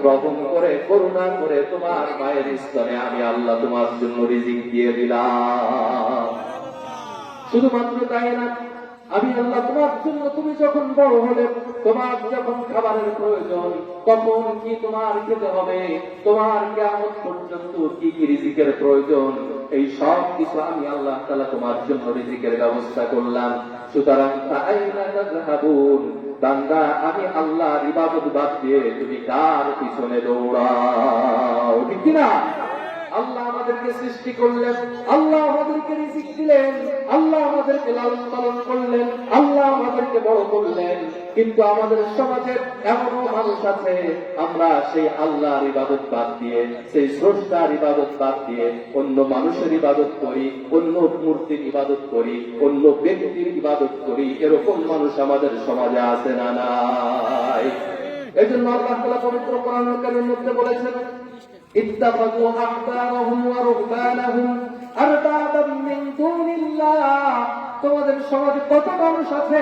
রহম করে করুণা করে তোমার মায়ের স্তনে আমি আল্লাহ তোমার জন্য রিজিক দিয়ে দিলাম। শুধুমাত্র তাই না, আমি আল্লাহ তোমার জন্য তুমি যখন বড় হলে, তোমার যখন খাবারের প্রয়োজন, কখন কি তোমার খেতে হবে, তোমার কিয়ামত পর্যন্ত কি কি রিজিকের প্রয়োজন, এই সব কিছু আমি আল্লাহ তাআলা তোমার জন্য রিজিকের ব্যবস্থা করলাম। সুতরাং আইনা তাযহাবুন, বান্দা আমি আল্লাহর ইবাদত বাদ দিয়ে তুমি কার পিছনে দৌড়াও? ঠিক না? আল্লাহ আমাদেরকে সৃষ্টি করলেন, আল্লাহ আমাদেরকে রিজিক দিলেন, আল্লাহ আমাদেরকে লালন পালন করলেন, আল্লাহ আমাদেরকে বড় করলেন, কিন্তু আমাদের সমাজে এমনও মানুষ আছে, আমরা সেই আল্লাহর ইবাদত বাদ দিয়ে, সেই স্রষ্টার ইবাদত বাদ দিয়ে অন্য মানুষের ইবাদত করি, অন্য মূর্তির ইবাদত করি, অন্য ব্যক্তির ইবাদত করি। এরকম মানুষ আমাদের সমাজে আছে না নাই? এই জন্য আল্লাহ তাআলা পবিত্র কোরআনুল কারীমের মধ্যে বলেছেন, ইত্তাখাযু আহবারহুম ওয়া রুহবানাহুম আরবাবাম মিন দুনিল্লাহ। তোমাদের সমাজে কত মানুষ আছে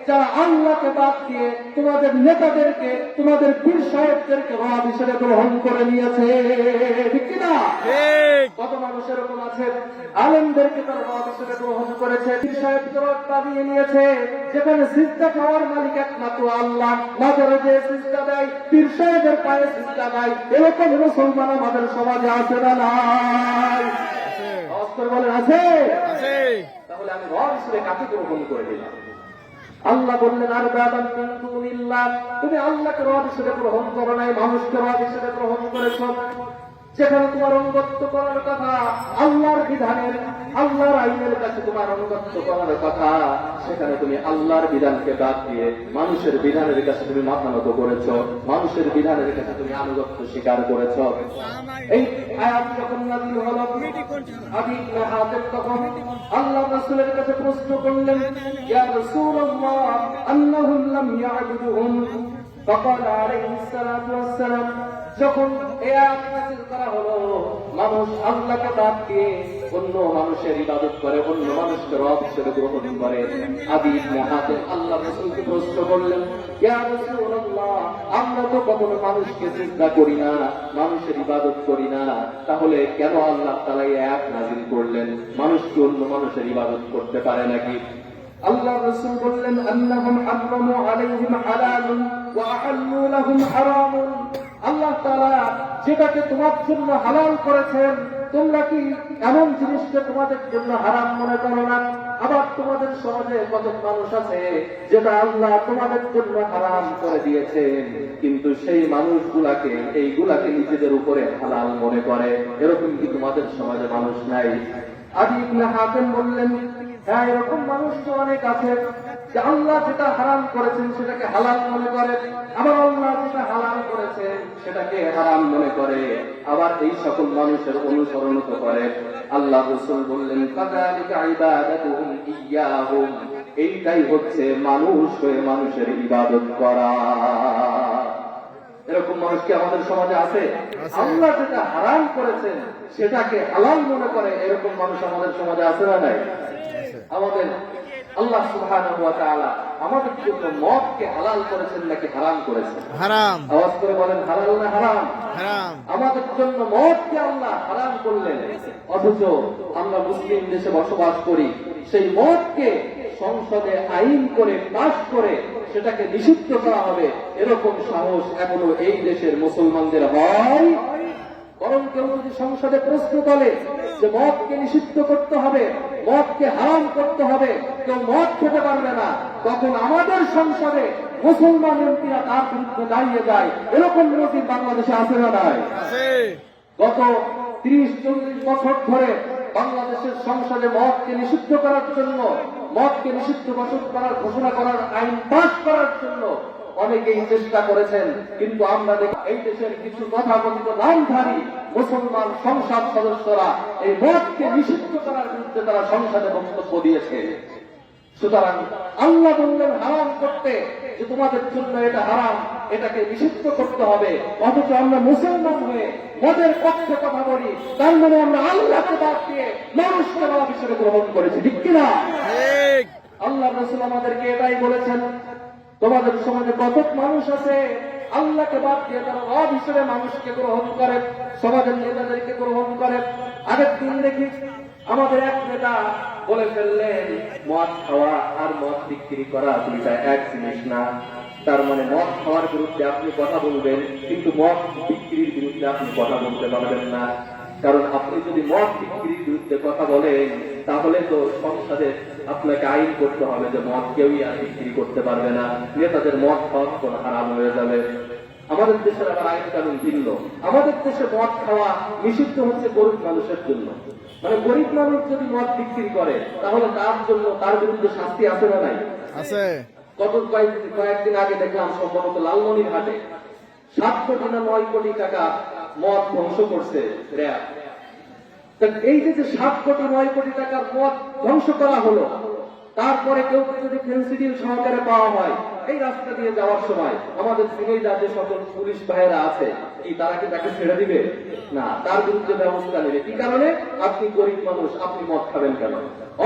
যারা আল্লাহকে বাদ দিয়ে তোমাদের নেতাদেরকে, তোমাদের পীর সাহেবদেরকে রব হিসেবে গ্রহণ করে নিয়েছে। ঠিক কি না? কত মানুষ এরকম আছে, আলেমদেরকে তারা রব হিসেবে গ্রহণ করেছে, পীর সাহেবকে রব বানিয়ে নিয়েছে। যেখানে সিজদা খাওয়ার মালিক একমাত্র আল্লাহ, মাজারে যে সিজদা দেয়, পীর সাহেবের পায়ে সিজদা দেয়। এরকম মুসলমান আমাদের সমাজে আছে না নাই? অস্ত্র বলেন আছে? তাহলে আমি রব হিসেবে কাকে গ্রহণ করে দিলাম? আল্লাহ বললেন, আর বাবান মিন দুনিল্লাহ, তুমি আল্লাহকে রব হিসেবে গ্রহণ করো নাই, মানুষকে রব হিসেবে গ্রহণ করেছ। যেখানে তোমার অনুগত্য করার কথা আল্লাহর বিধানের, আল্লাহর আইনের কাছে তোমার অনুগত্য করার কথা, সেখানে তুমি আল্লাহর বিধানকে বাদ দিয়ে মানুষের বিধানের কাছে তুমি মাথা নত করেছ, মানুষের বিধানের কাছে তুমি আনুগত্য স্বীকার করেছ। এই আয়াত যখন নাযিল হলো, আবু হাতেম তখন আল্লাহ রাসূলের কাছে প্রশ্ন করলেন, ইয়া রাসূলুল্লাহ আন্নাহুম লাম ইয়াবুদুহুম। ফাকাল আলাইহিস সালাতু ওয়াস সালাম, যখন এই আয়াত নাযিল করা হলো, মানুষ আল্লাহকে বাদ দিয়ে অন্য মানুষের ইবাদত করে, অন্য মানুষকে রব হিসেবে গ্রহণ করে, আবু হাতেম আল্লাহ রাসূলকে প্রশ্ন করলেন, ইয়া রাসূলুল্লাহ আমরা তো কখনো মানুষকে সিজদা করি না, মানুষের ইবাদত করি না, তাহলে কেন আল্লাহ তাআলা এই আয়াত নাযিল করলেন? মানুষ কি অন্য মানুষের ইবাদত করতে পারে নাকি? আল্লাহ রাসূল বললেন, আন্নাহুম হারামু আলাইহিম হালালুন ওয়া আহাল্লু লাহুম হারামুন। আল্লাহ তাআলা যেটাকে তোমার জন্য হালাল করেছেন, তোমরা কি এমন জিনিসকে তোমাদের জন্য হারাম মনে করো না? আবার তোমাদের সমাজে কত মানুষ আছে যেটা আল্লাহ তোমাদের জন্য হারাম করে দিয়েছেন, কিন্তু সেই মানুষগুলাকে, এইগুলাকে নিজেদের উপরে হালাল মনে করে। এরকম কি তোমাদের সমাজে মানুষ নাই? আবু হাতেম বললেন, হ্যাঁ, এরকম মানুষ তো অনেক আছে যে আল্লাহ যেটা হারাম করেছেন সেটাকে হালাল মনে করে, আবার আল্লাহ যেটা হালাল করেছেন সেটাকে হারাম মনে করে, আবার এই সকল মানুষের অনুসরণ করে। আল্লাহ রাসূল বললেন, ফাযালিকা ইবাদাতুহুম ইয়্যাহুম, এইটাই হচ্ছে মানুষ হয়ে মানুষের ইবাদত করা। এরকম মানুষ কি আমাদের সমাজে আছে? আল্লাহ যেটা হারাম করেছেন সেটাকে হালাল মনে করে, এরকম মানুষ আমাদের সমাজে আছে না নাই? আমাদের আল্লাহ সুবহানাহু ওয়া তাআলা আমাদের জন্য মদকে হালাল করেছেন নাকি হারাম করেছেন? হারাম। আওয়াজ করে বলেন, হালাল না হারাম? হারাম। আমাদের জন্য মদকে আল্লাহ হারাম করলেন, অথচ আমরা মুসলিম দেশে বসবাস করি। সেই মদকে সংসদে আইন করে পাস করে সেটাকে নিষিদ্ধ করা হবে, এরকম সাহস এখনো এই দেশের মুসলমানদের হয়? বরং কেউ যদি সংসদে প্রশ্ন তোলে যে মদকে নিষিদ্ধ করতে হবে, মদকে হারাম করতে হবে, কেউ মদ খেতে পারবে না, তখন আমাদের সংসদে মুসলমান এমপিরা তার বিরুদ্ধে দাঁড়িয়ে যায়। এরকম নজির বাংলাদেশে আছে না নাই? গত 30-40 বছর ধরে বাংলাদেশের সংসদে মদকে নিষিদ্ধ করার জন্য, মদকে নিষিদ্ধ ঘোষণা করার আইন পাস করার জন্য অনেকেই চেষ্টা করেছেন, কিন্তু আমরা দেখি এই দেশের কিছু তথাকথিত নামধারী মুসলমান সংসদ সদস্যরা এই মদকে নিষিদ্ধ করার বিরুদ্ধে তারা সংসদে বক্তব্য দিয়েছে। সুতরাং আল্লাহ বললেন হারাম করতে, যে তোমাদের জন্য এটা হারাম, এটাকে নিষিদ্ধ করতে হবে, অথচ আমরা মুসলমান হয়ে মদের পক্ষে কথা বলি, তার মানে আমরা আল্লাহকে বাদ দিয়ে মানুষকে রব হিসেবে গ্রহণ করেছি। ঠিক কিনা? আল্লাহ রাসূল আমাদেরকে এটাই বলেছেন, তোমাদের সমাজে কত মানুষ আছে আল্লাহকে বাদ দিয়ে তারা রব হিসেবে মানুষকে গ্রহণ করে, সমাজের নেতাদেরকে গ্রহণ করে। আগের দিন দেখি আমাদের এক নেতা বলে ফেললেন, মদ খাওয়া আর মদ বিক্রি করা দুইটা এক জিনিস না। তার মানে মদ খাওয়ার বিরুদ্ধে আপনি কথা বলবেন, কিন্তু মদ বিক্রির বিরুদ্ধে আপনি কথা বলতে পারবেন না। কারণ আপনি যদি মদ বিক্রির বিরুদ্ধে কথা বলেন, তাহলে তো সংসদে আপনাকে আইন করতে হবে যে মদ কেউই আর বিক্রি করতে পারবে না, নেতাদের মদ খাওয়া কোনো হারাম হয়ে যাবে। আমাদের দেশের আবার আইন কানুন ভিন্ন। আমাদের দেশে মদ খাওয়া নিষিদ্ধ হচ্ছে গরিব মানুষের জন্য। মানে গরিব মানুষ যদি মদ বিক্রি করে, তাহলে তার জন্য তার বিরুদ্ধে শাস্তি আছে না নাই? আছে। কয়েকদিন আগে দেখলাম সম্ভবত লালমনিরহাটে 7 কোটি না 9 কোটি টাকা মদ ধ্বংস করছে র্যাব। এই যে 7 কোটি 9 কোটি টাকার মদ ধ্বংস করা হলো, তারপরে কেউ যদি ফেন্সিডিল সহকারে পাওয়া হয় এই রাস্তা দিয়ে যাওয়ার সময়, আমাদের সিনেজা যে সকল পুলিশ ভাইয়েরা আছে, কি তারা কি তাকে ছেড়ে দিবে? না, তার বিরুদ্ধে ব্যবস্থা নেবে। কি কারণে? আপনি গরিব মানুষ, আপনি মদ খাবেন কেন?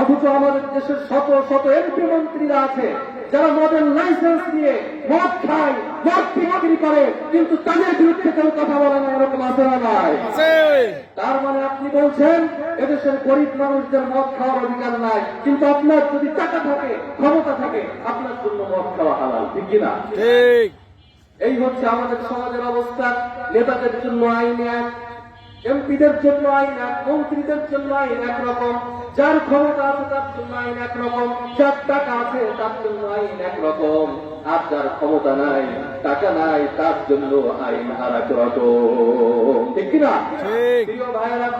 অথচ আমাদের দেশের শত শত এমপি মন্ত্রীরা আছে যারা মদের লাইসেন্স নিয়ে মদ খায়, মদ বিক্রি করে, কিন্তু তাদের বিরুদ্ধে কেউ কথা বলে না, এরকম আছে না নাই? তার মানে আপনি বলছেন এদেশের গরিব মানুষদের মদ খাওয়ার অধিকার নাই, কিন্তু আপনার যদি টাকা থাকে, ক্ষমতা থাকে, আপনার জন্য মদ খাওয়া হালাল, ঠিক কিনা? ঠিক। এই হচ্ছে আমাদের সমাজের অবস্থা। নেতাদের জন্য আইন এক, এমপিদের জন্য আইন এক, মন্ত্রীদের জন্য আইন একরকম, যার ক্ষমতা আছে তার জন্য আইন একরকম, যার টাকা আছে তার জন্য আইন একরকম, আর যার ক্ষমতা নাই, টাকা নাই, তার জন্য আইন আর এক রকম, ঠিক কিনা? প্রিয় ভাইয়েরা,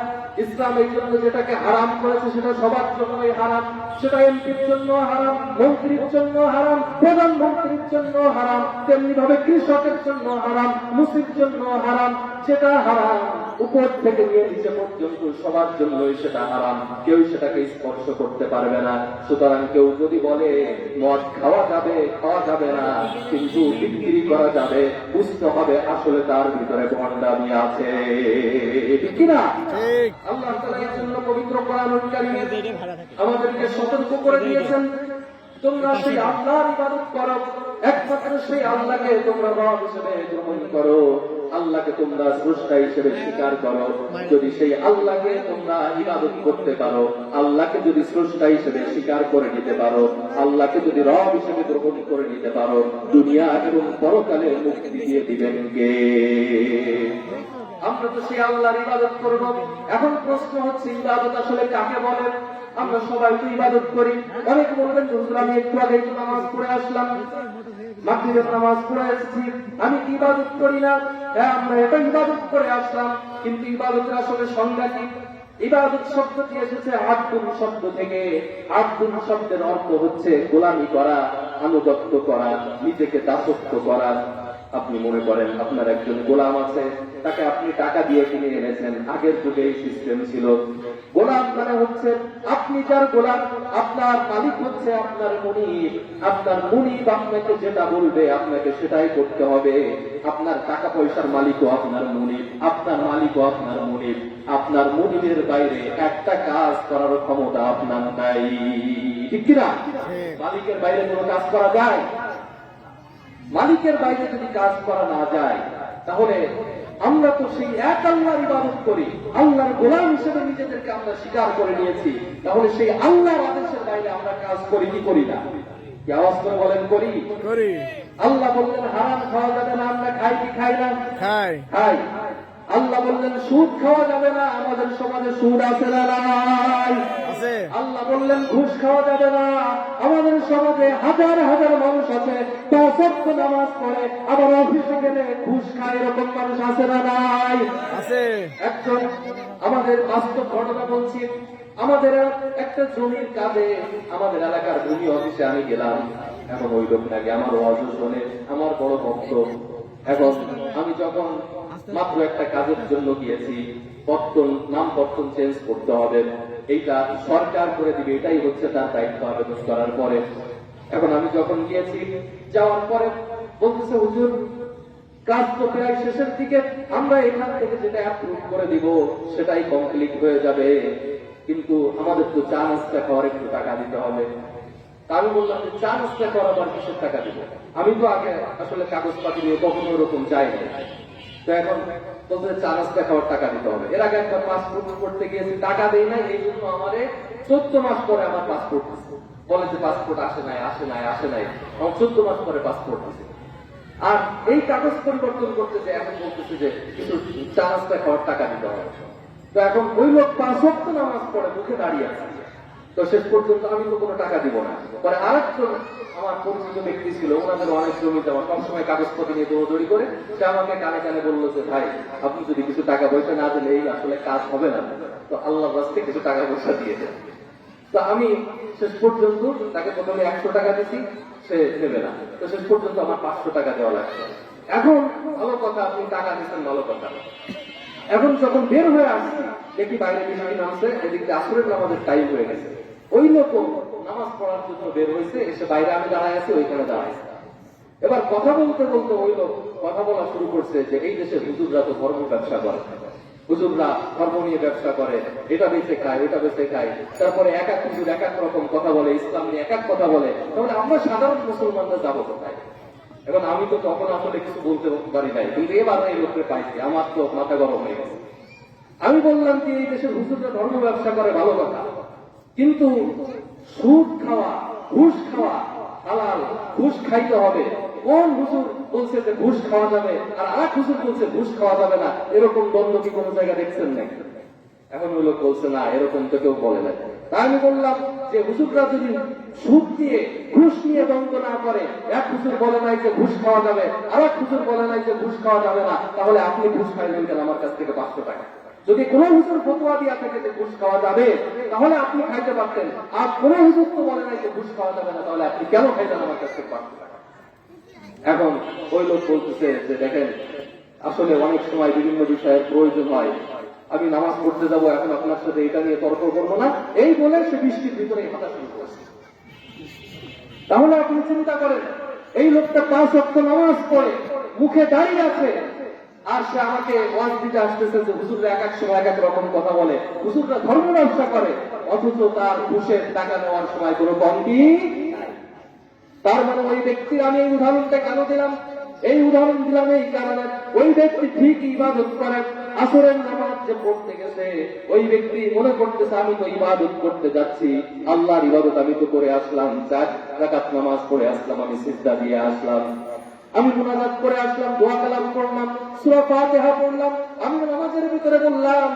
ইসলাম এই জন্য যেটাকে হারাম করেছে সেটা সবার জন্যই হারাম। সেটা এমপির জন্য হারাম, মন্ত্রীর জন্য হারাম, প্রধানমন্ত্রীর জন্য হারাম, তেমনি ভাবে কৃষকের জন্য হারাম, মুসলিমের জন্য হারাম। সেটা হারাম, উপর থেকে নিয়ে নিচে পর্যন্ত সবার জন্যই সেটা হারাম, কেউ সেটাকে স্পর্শ করতে পারবে না। সুতরাং কেউ যদি বলে মদ খাওয়া যাবে না, কিন্তু বিক্রি করা যাবে, বুঝতে হবে আসলে তার ভিতরে ভণ্ডামি আছে, ঠিক কিনা? আল্লাহ তাআলা এর জন্য পবিত্র কোরআনুল কারীমে আমাদেরকে সতর্ক করে দিয়েছেন, তোমরা সেই আল্লাহর ইবাদত করো, একমাত্র সেই আল্লাহকে তোমরা রব হিসেবে গ্রহণ করো, আল্লাহকে তোমরা স্রষ্টা হিসেবে স্বীকার করো। যদি সেই আল্লাহকে তোমরা ইবাদত করতে পারো, আল্লাহকে যদি স্রষ্টা হিসেবে স্বীকার করে নিতে পারো, আল্লাহকে যদি রব হিসেবে গ্রহণ করে নিতে পারো, দুনিয়া এবং পরকালে মুক্তি দিয়ে দিবেন কে? আমরা তো সেই আল্লাহর ইবাদত করব। এখন প্রশ্ন হচ্ছে, ইবাদত আসলে কাকে বলে? আমরা সবাই তো ইবাদত করি। অনেকে বলবেন, হুজুর আমি একটু আগে নামাজ পড়ে আসলাম, মাগরিবের নামাজ পড়ে এসেছি, আমি কি ইবাদত করি না? হ্যাঁ, আমরা এটা ইবাদত করে আসলাম, কিন্তু ইবাদতের আসলে সংজ্ঞা কি? ইবাদত শব্দটি এসেছে আব্দুল শব্দ থেকে। আব্দুল শব্দের অর্থ হচ্ছে গোলামি করা, আনুগত্য করা, নিজেকে দাসত্ব করা। আপনি মনে করেন আপনার একজন গোলাম আছে, তাকে আপনি টাকা দিয়ে কিনে এনেছেন। আগের যুগে এই সিস্টেম ছিল। গোলাম মানে হচ্ছে আপনি যার গোলাম, আপনার মালিক হচ্ছে আপনার মুনিব। আপনার মুনিব আপনাকে যেটা বলবে আপনাকে সেটাই করতে হবে। আপনার টাকা পয়সার মালিকও আপনার মুনিব, আপনার মালিকও আপনার মুনিব। আপনার মুনিবের বাইরে একটা কাজ করার ক্ষমতা আপনার নাই, ঠিক কিনা? মালিকের বাইরে কোনো কাজ করা যায়? মালিকের বাইরে যদি কাজ করা না যায়, তাহলে আমরা তো সেই এক আল্লাহর ইবাদত করি, আল্লাহর গোলাম হিসেবে নিজেদেরকে আমরা স্বীকার করে নিয়েছি। তাহলে সেই আল্লাহর আদেশের বাইরে আমরা কাজ করি কি করি না? কি আওয়াজ করে বলেন? করি। আল্লাহ বললেন হারাম খাওয়া যাবে না, আমরা খাই কি খাই না? খাই। আল্লাহ বললেন সুদ খাওয়া যাবে না, আমাদের সমাজে সুদ আছে না নাই? আল্লাহ বললেন ঘুষ খাওয়া যাবে না, আমাদের সমাজে হাজার হাজার মানুষ আছে 5 ওয়াক্ত নামাজ পড়ে, আবার অফিসে গেলে ঘুষ খায়, এরকম মানুষ আছে না নাই? একজন আমাদের বাস্তব ঘটনা বলছি। আমাদের একটা জমির কাজে আমাদের এলাকার ভূমি অফিসে আমি গেলাম। এখন ওই লোকটাকে আমার ওয়াজ শুনে আমার বড় ভক্ত। এখন আমি যখন মাত্র একটা কাজের জন্য গিয়েছি, নাম পত্তন চেঞ্জ করতে হবে, এইটা সরকার করে দিবে, এটাই হচ্ছে তার দায়িত্ব আবেদন করার পরে। এখন আমি যখন গিয়েছি, যাওয়ার পরে বলতেছে হুজুর কাজ তো প্রায় শেষের দিকে, আমরা এখান থেকে যেটা অ্যাপ্রুভ করে দিব সেটাই কমপ্লিট হয়ে যাবে, কিন্তু আমাদের তো চা নাস্তা খাওয়ার একটু টাকা দিতে হবে। তা আমি বললাম যে চা নাস্তা করাবার কিসের টাকা দিব? আমি তো আগে আসলে কাগজপাতি নিয়ে কখনো ওরকম যাইনি। তো এখন বলতে চা নাস্তা খাওয়ার টাকা দিতে হবে। এর আগে একবার পাসপোর্ট করতে গিয়েছি, টাকা দেই নাই, এই জন্য আমারে 14 মাস পরে আমার পাসপোর্ট দিচ্ছে। বলে যে পাসপোর্ট আসে নাই। আমার 14 মাস পরে পাসপোর্ট দিচ্ছে। আর এই কাগজ পরিবর্তন করতে যে এখন বলতেছে যে কিছু চা নাস্তা খাওয়ার টাকা দিতে হবে। তো এখন ওই লোক 5 ওয়াক্ত নামাজ পড়ে মুখে দাঁড়িয়ে আছে। তো শেষ পর্যন্ত আমি তো কোনো টাকা দিব না। পরে আরেকজন আমার পরিচিত ব্যক্তি ছিল, ওনাদের অনেক জমি জমা, সবসময় কাগজপত্র নিয়ে দৌড়দৌড়ি করে, সে আমাকে কানে কানে বললো যে ভাই আপনি যদি কিছু টাকা পয়সা না দিলে এই আসলে কাজ হবে না, তো আল্লাহর রাস্তায় কিছু টাকা পয়সা দিয়ে দেন। তো আমি শেষ পর্যন্ত তাকে প্রথমে 100 টাকা দিচ্ছি, সে নেবে না। তো শেষ পর্যন্ত আমার 500 টাকা দেওয়া লাগছে। এখন ভালো কথা, আপনি টাকা দিচ্ছেন, ভালো কথা। এখন যখন বের হয়ে আসছি দেখি বাইরে বৃষ্টি নামছে, এদিকে আসরের নামাজের টাইম হয়ে গেছে। ওই লোক নামাজ পড়ার জন্য বের হয়েছে, এসে বাইরে আমি দাঁড়ায় আছি, ওইখানে দাঁড়ায়। এবার কথা বলতে বলতে ওই লোক কথা বলা শুরু করছে যে এই দেশে হুজুররা তো ধর্ম ব্যবসা করে, হুজুররা ধর্ম নিয়ে ব্যবসা করে, এটা বেঁচে খায়, ওটা বেঁচে খায়। তারপরে এক এক হুজুর এক এক রকম কথা বলে, ইসলাম নিয়ে এক এক কথা বলে। তাহলে আমরা সাধারণ মুসলমানরা যাবো কোথায়? এখন আমি তো তখন আসলে কিছু বলতে পারি নাই, কিন্তু এবার এই লোককে পাইছি, আমার তো মাথা গরম হয়ে গেছে। আমি বললাম যে এই দেশের হুজুররা ধর্ম ব্যবসা করে, ভালো কথা, কিন্তু সুদ খাওয়া, ঘুষ খাওয়া হালাল, ঘুষ খাইতে হবে। কোন হুজুর বলছে যে ঘুষ খাওয়া যাবে আর আরেক হুজুর বলছে ঘুষ খাওয়া যাবে না? এরকম দ্বন্দ্ব কি কোনো জায়গায় দেখছেন নাকি? এখন ওই লোক বলছে না, এরকম তো কেউ বলে না। তাই আমি বললাম যে হুজুররা যদি সুদ দিয়ে ঘুষ নিয়ে দ্বন্দ্ব না করে, এক হুজুর বলে নাই যে ঘুষ খাওয়া যাবে, আর এক হুজুর বলে নাই যে ঘুষ খাওয়া যাবে না, তাহলে আপনি ঘুষ খাইলেন কেন আমার কাছ থেকে 500 টাকা? যদি কোন হুজুর ফতোয়া দিয়া থাকে যে ঘুষ খাওয়া যাবে, তাহলে আপনি খাইতে পারতেন। আর কোন হুজুর তো বলে নাই যে ঘুষ খাওয়া যাবে না, তাহলে আপনি কেন খাইতেন আমার কাছ থেকে 500 টাকা? এখন ওই লোক বলতেছে যে দেখেন, আসলে অনেক সময় বিভিন্ন বিষয়ের প্রয়োজন হয়, আমি নামাজ পড়তে যাবো, এখন আপনার সাথে এটা নিয়ে তর্ক করবো না, এই বলে সে বৃষ্টির ভিতরে হাঁটা শুরু করছে। তাহলে আপনি চিন্তা করেন, এই লোকটা 5 ওয়াক্ত নামাজ পড়ে মুখে দাঁড়িয়ে আছে, আর সে আমাকে ওয়াজ দিতে আসতেছে যে হুজুররা এক এক সময় এক এক রকম কথা বলে, হুজুররা ধর্ম ব্যবসা করে, অথচ তার ঘুষের টাকা নেওয়ার সময় কোনো কমতি নাই। তার মানে ওই ব্যক্তির, আমি এই উদাহরণটা কেন দিলাম? এই উদাহরণ দিলাম এই কারণে, ওই ব্যক্তি ঠিক ইবাদত করেন, আসরের নামাজ যে পড়তে গেছে, ওই ব্যক্তি মনে করতেছে আমি তো ইবাদত করতে যাচ্ছি, আল্লাহর ইবাদত আমি তো করে আসলাম, 4 রাকাত নামাজ পড়ে আসলাম, আমি সিজদা দিয়ে আসলাম, আমি মুনাজাত করে আসলাম, দোয়া কালাম করলাম, সূরা ফাতিহা পড়লাম, আমি নামাজের ভিতরে বললাম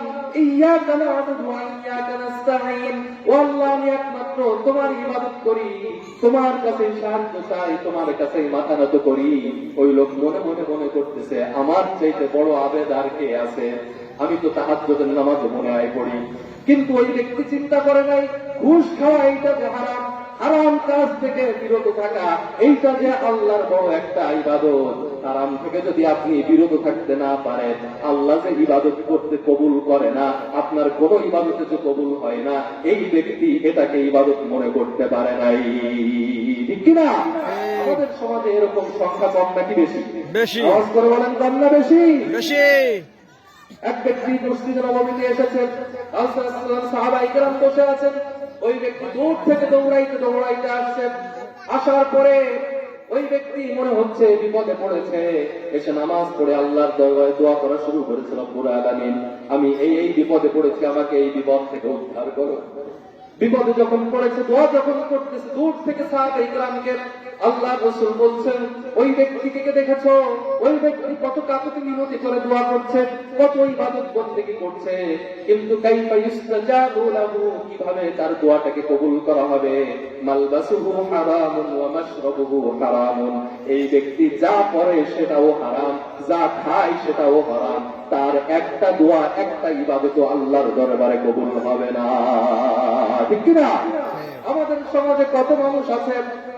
ইয়্যাকা না'বুদু ওয়া ইয়্যাকা নাস্তাঈন, ও আল্লাহ আমি একমাত্র তোমার ইবাদত করি, তোমার কাছে সাহায্য চাই, তোমার কাছে মাথা নত করি। ওই লোক মনে মনে মনে করতেছে আমার চাইতে বড় আবেদ আর কে আছে? আমি তো তাহাজ্জুদের নামাজ মনে হয় পড়ি। কিন্তু ওই ব্যক্তি চিন্তা করে নাই ঘুষ খাওয়া এইটা যে হারাম, হারাম কাজ থেকে বিরত থাকা এইটা যে আল্লাহর বড় একটা ইবাদত। হারাম থেকে যদি আপনি বিরত থাকতে না পারেন, আল্লাহ যে ইবাদত করতে কবুল করে না, আপনার কোন ইবাদতে যে কবুল হয় না, এই ব্যক্তি এটাকে ইবাদত মনে করতে পারে নাই। ঠিক কিনা? আমাদের সমাজে এরকম সংখ্যা কম নাকি বেশি? বেশি। আওয়াজ করে বলেন, কম না বেশি? বেশি। এক ব্যক্তি মসজিদে নববীতে এসেছেন, সাহাবায়ে কেরাম বসে আছেন, ওই ব্যক্তি দূর থেকে দৌড়াইতে দৌড়াইতে আসছেন। আসার পরে ওই ব্যক্তি মনে হচ্ছে বিপদে পড়েছে, এসে নামাজ পড়ে আল্লাহর দরবারে দোয়া করা শুরু করেছে, রব্বুল আলামিন আমি এই বিপদে পড়েছি, আমাকে এই বিপদ থেকে উদ্ধার করো। বিপদে যখন পড়েছে, দোয়া যখন করতেছে, দূর থেকে সাহাবায়ে কেরামকে আল্লাহ রাসূল বলছেন ওই ব্যক্তিকে দেখেছো, ওই ব্যক্তি কত কাকুতি মিনতি করে দোয়া করছে, কত ইবাদত বন্দেগী করছে, কিন্তু কাইফা ইস্তাজাবু লাহু, কিভাবে তার দোয়াটাকে কবুল করা হবে? মালবাসুহু হারামুন ওয়া মাশরাবুহু হারামুন, এই ব্যক্তি যা পড়ে সেটাও হারাম, যা খায় সেটাও হারাম, তার একটা দোয়া একটা ইবাদত আল্লাহর দরবারে কবুল হবে না। ঠিক কিনা? আমাদের সমাজে কত মানুষ আছে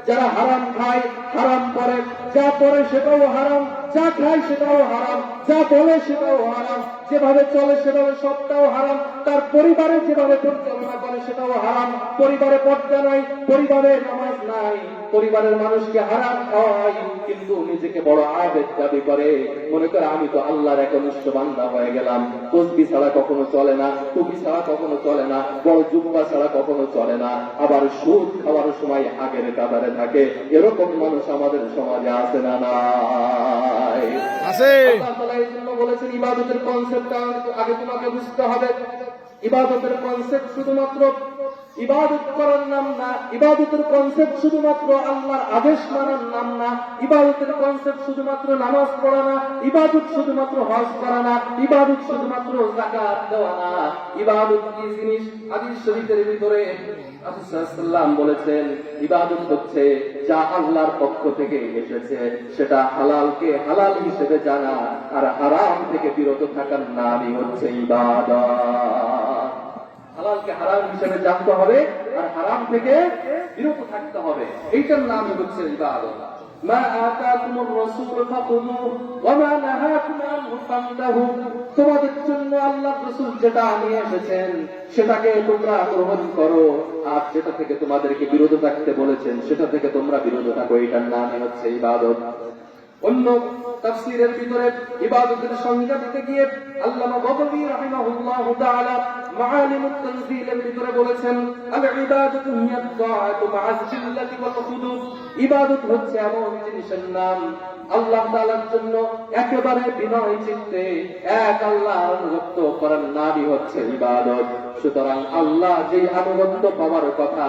যারা হারাম খায়, হারাম পড়ে, যা পড়ে সেটাও হারাম, যা খায় সেটাও হারাম, যা বলে সেটাও হারাম, যেভাবে চলে সেভাবে সবটাও হারাম, তার পরিবারে যেভাবে পরিচালনা করে সেটাও হারাম, পরিবারে পর্দা নাই, পরিবারে নামাজ নাই, পরিবারের মানুষকে হারাম খাওয়ায়, কিন্তু নিজেকে বড় আবেদ দাবি করে, মনে করে আমি তো আল্লাহর একনিষ্ঠ বান্দা হয়ে গেলাম, তসবি ছাড়া কখনো চলে না, টুপি ছাড়া কখনো চলে না, বড় জুব্বা ছাড়া কখনো চলে না, আবার সুদ খাওয়ার সময় আগের কাতারে থাকে। এরকম মানুষ আমাদের সমাজে আছে না নাই? আছে। আল্লাহ তাআলা এই জন্য বলেছেন ইবাদতের কনসেপ্টটা আগে তোমাকে বুঝতে হবে। ইবাদতের কনসেপ্ট শুধুমাত্র ইবাদত করার নাম না, ইবাদতের কনসেপ্ট শুধুমাত্র আল্লাহর আদেশ মানার নাম না, ইবাদতের কনসেপ্ট শুধুমাত্র নামাজ পড়া না, ইবাদত শুধুমাত্র হজ করা না, ইবাদত শুধুমাত্র যাকাত দেওয়া না। ইবাদত কি জিনিস? হাদিস শরীফের ভিতরে রাসূল সাল্লাল্লাহু আলাইহি ওয়াসাল্লাম বলেছেন, ইবাদত হচ্ছে যা আল্লাহর পক্ষ থেকে এসেছে সেটা হালালকে হালাল হিসেবে জানা, আর হারাম থেকে বিরত থাকার নামই হচ্ছে ইবাদত। হালালকে হারাম হিসেবে জানতে হবে আর হারাম থেকে বিরত থাকতে হবে, এইটার নামই হচ্ছে ইবাদত। মা আতাকুমুর রাসূল ফাখুযুহু ওয়া মা নাহাকুম আনহু ফান্তাহু। তোমাদের জন্য আল্লাহর রাসূল যেটা নিয়ে এসেছেন সেটাকে তোমরা গ্রহণ করো, আর যেটা থেকে তোমাদেরকে বিরত থাকতে বলেছেন সেটা থেকে তোমরা বিরত থাকো, এইটার নামই হচ্ছে ইবাদত। অন্য তাফসীরের ভিতরে ইবাদতের সংজ্ঞা দিতে গিয়ে আল্লামা বগবী রাহিমাহুল্লাহু তাআলা মাআলিমুত তানজিলের ভিতরে বলেছেন, আল ইবাদাতু হিয়া তাআতু মা'আজ জিল্লাতি ওয়াল খুদু। ইবাদত হচ্ছে এমন জিনিসের নাম আল্লাহ তাআলার জন্য একেবারে বিনয় চিত্তে এক আল্লাহর আনুগত্য করার নামই হচ্ছে ইবাদত। সুতরাং আল্লাহ যে আনুগত্য পাওয়ার কথা,